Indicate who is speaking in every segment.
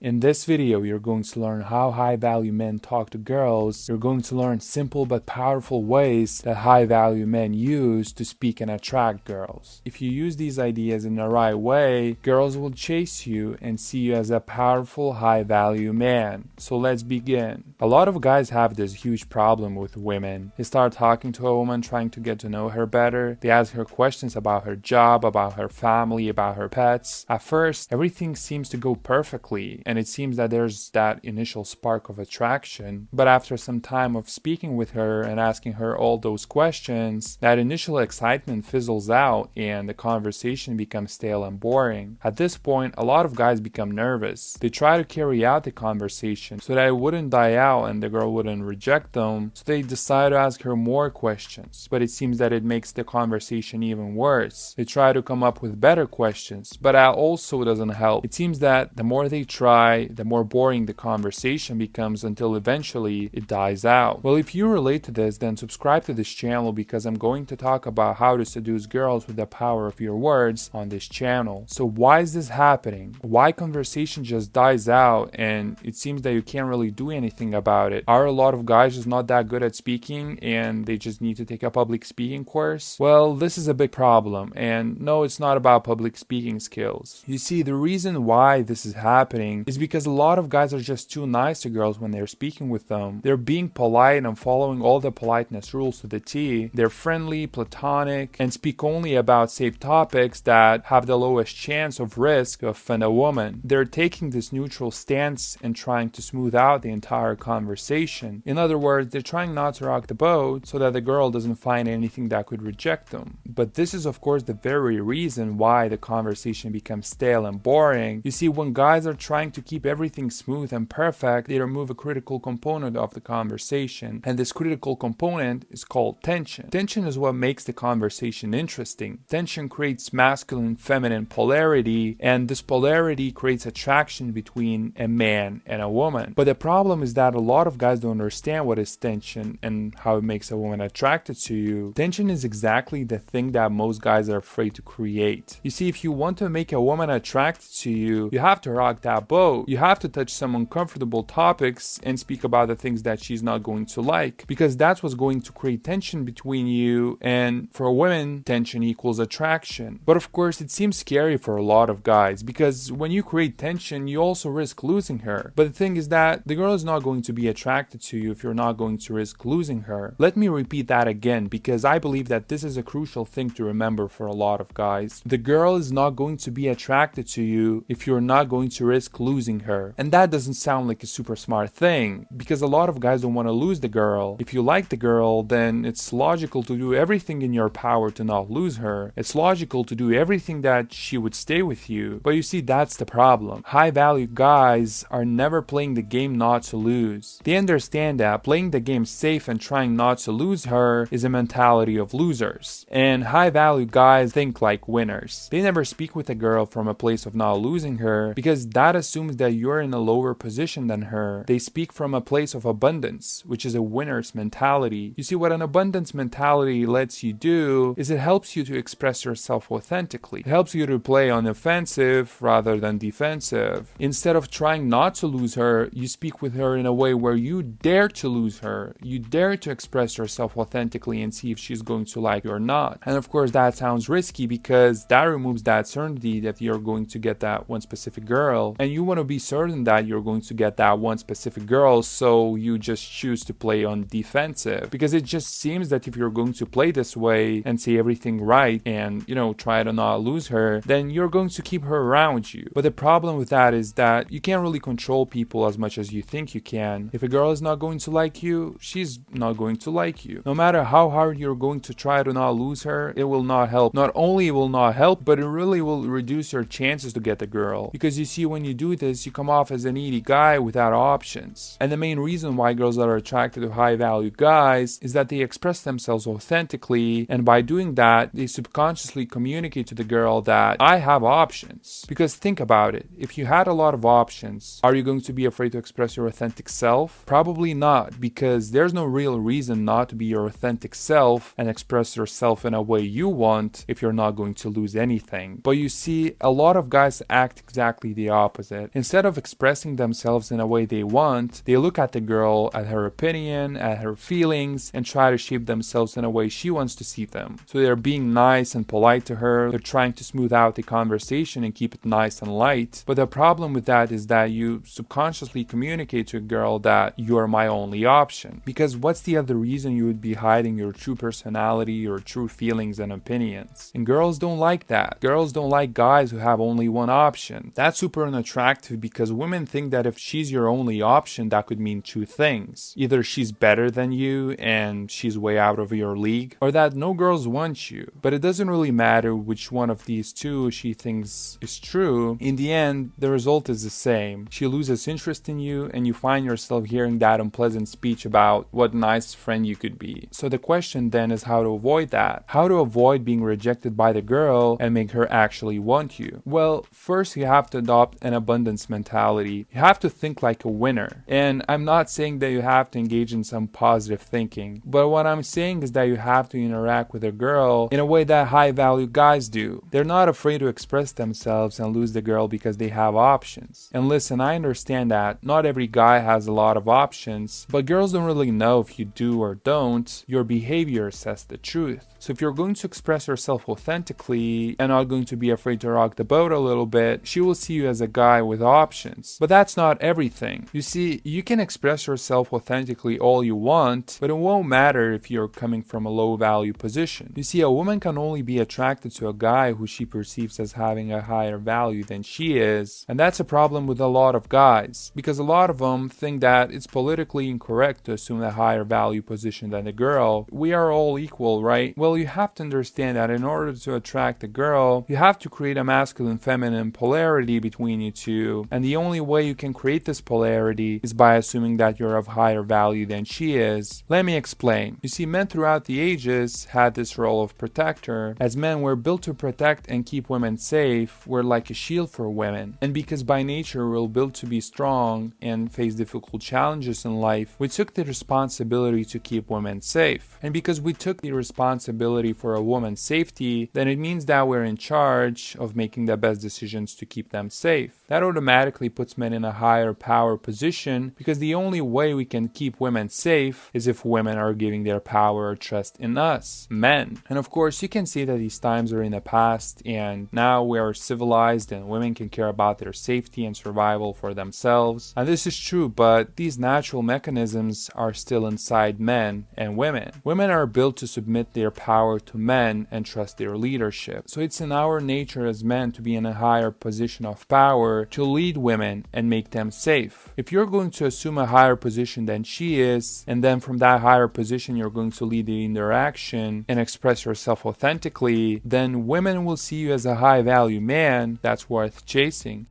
Speaker 1: In this video, you're going to learn how high-value men talk to girls. You're going to learn simple but powerful ways that high-value men use to speak and attract girls. If you use these ideas in the right way, girls will chase you and see you as a powerful, high-value man. So let's begin. A lot of guys have this huge problem with women. They start talking to a woman, trying to get to know her better. They ask her questions about her job, about her family, about her pets. At first, everything seems to go perfectly, and it seems that there's that initial spark of attraction. But after some time of speaking with her and asking her all those questions, that initial excitement fizzles out and the conversation becomes stale and boring. At this point, a lot of guys become nervous. They try to carry out the conversation so that it wouldn't die out and the girl wouldn't reject them, so they decide to ask her more questions, but it seems that it makes the conversation even worse. They try to come up with better questions, but that also doesn't help. It seems that the more they try, the more boring the conversation becomes until eventually it dies out. Well, if you relate to this, then subscribe to this channel because I'm going to talk about how to seduce girls with the power of your words on this channel. So why is this happening? Why conversation just dies out and it seems that you can't really do anything about it? Are a lot of guys just not that good at speaking and they just need to take a public speaking course? Well, this is a big problem, and no, it's not about public speaking skills. You see, the reason why this is happening is because a lot of guys are just too nice to girls when they're speaking with them. They're being polite and following all the politeness rules to the T. They're friendly, platonic, and speak only about safe topics that have the lowest chance of risk to offend a woman. They're taking this neutral stance and trying to smooth out the entire conversation. In other words, they're trying not to rock the boat so that the girl doesn't find anything that could reject them. But this is of course the very reason why the conversation becomes stale and boring. You see, when guys are trying to keep everything smooth and perfect, they remove a critical component of the conversation, and this critical component is called tension. Tension is what makes the conversation interesting. Tension creates masculine feminine polarity, and this polarity creates attraction between a man and a woman. But the problem is that a lot of guys don't understand what is tension and how it makes a woman attracted to you. Tension is exactly the thing that most guys are afraid to create. You see, if you want to make a woman attracted to you, you have to rock that boat. You have to touch some uncomfortable topics and speak about the things that she's not going to like, because that's what's going to create tension between you, and for women, tension equals attraction. But of course, it seems scary for a lot of guys, because when you create tension, you also risk losing her. But the thing is that the girl is not going to be attracted to you if you're not going to risk losing her. Let me repeat that again, because I believe that this is a crucial thing to remember for a lot of guys. The girl is not going to be attracted to you if you're not going to risk losing her. And that doesn't sound like a super smart thing, because a lot of guys don't want to lose the girl. If you like the girl, then it's logical to do everything in your power to not lose her. It's logical to do everything that she would stay with you. But you see, that's the problem. High value guys are never playing the game not to lose. They understand that playing the game safe and trying not to lose her is a mentality of losers. And high value guys think like winners. They never speak with a girl from a place of not losing her, because that assumes that you're in a lower position than her. They speak from a place of abundance, which is a winner's mentality. You see, what an abundance mentality lets you do is it helps you to express yourself authentically. It helps you to play on offensive rather than defensive. Instead of trying not to lose her, you speak with her in a way where you dare to lose her. You dare to express yourself authentically and see if she's going to like you or not. And of course, that sounds risky because that removes that certainty that you're going to get that one specific girl, and you want to be certain that you're going to get that one specific girl, so you just choose to play on defensive, because it just seems that if you're going to play this way and say everything right and, try to not lose her, then you're going to keep her around you. But the problem with that is that you can't really control people as much as you think you can. If a girl is not going to like you, she's not going to like you. No matter how hard you're going to try to not lose her, it will not help. Not only it will not help, but it really will reduce your chances to get the girl. Because you see, when you do this, you come off as a needy guy without options. And the main reason why girls are attracted to high value guys is that they express themselves authentically, and by doing that, they subconsciously communicate to the girl that I have options. Because think about it, if you had a lot of options, are you going to be afraid to express your authentic self? Probably not, because there's no real reason not to be your authentic self and express yourself in a way you want if you're not going to lose anything. But you see, a lot of guys act exactly the opposite. that instead of expressing themselves in a way they want, they look at the girl, at her opinion, at her feelings, and try to shape themselves in a way she wants to see them. So they're being nice and polite to her, they're trying to smooth out the conversation and keep it nice and light. But the problem with that is that you subconsciously communicate to a girl that you're my only option. Because what's the other reason you would be hiding your true personality, your true feelings and opinions? And girls don't like that. Girls don't like guys who have only one option. That's super unattractive because women think that if she's your only option, that could mean two things. Either she's better than you and she's way out of your league, or that no girls want you. But it doesn't really matter which one of these two she thinks is true. In the end, the result is the same. She loses interest in you and you find yourself hearing that unpleasant speech about what nice friend you could be. So the question then is how to avoid that. How to avoid being rejected by the girl and make her actually want you. Well, first you have to adopt an abundance mentality. You have to think like a winner. And I'm not saying that you have to engage in some positive thinking, but what I'm saying is that you have to interact with a girl in a way that high value guys do. They're not afraid to express themselves and lose the girl because they have options. And listen, I understand that not every guy has a lot of options, but girls don't really know if you do or don't. Your behavior says the truth. So if you're going to express yourself authentically and not going to be afraid to rock the boat a little bit, she will see you as a guy with options. But that's not everything. You see, you can express yourself authentically all you want, but it won't matter if you're coming from a low value position. You see, a woman can only be attracted to a guy who she perceives as having a higher value than she is, and that's a problem with a lot of guys, because a lot of them think that it's politically incorrect to assume a higher value position than the girl. We are all equal, right? Well, you have to understand that in order to attract a girl, you have to create a masculine-feminine polarity between you two, and the only way you can create this polarity is by assuming that you're of higher value than she is. Let me explain. You see, men throughout the ages had this role of protector. As men were built to protect and keep women safe, we're like a shield for women. And because by nature we're built to be strong and face difficult challenges in life, we took the responsibility to keep women safe. And because we took the responsibility for a woman's safety, then it means that we're in charge of making the best decisions to keep them safe. That automatically puts men in a higher power position because the only way we can keep women safe is if women are giving their power or trust in us, men. And of course, you can see that these times are in the past and now we are civilized and women can care about their safety and survival for themselves. And this is true, but these natural mechanisms are still inside men and women. Women are built to submit their power to men and trust their leadership. So it's in our nature as men to be in a higher position of power to lead women and make them safe. If you're going to assume a higher position than she is, and then from that higher position you're going to lead the interaction and express yourself authentically, then women will see you as a high value man that's worth chasing.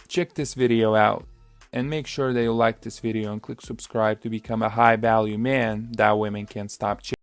Speaker 1: Check this video out. And make sure that you like this video and click subscribe to become a high value man that women can't stop chasing.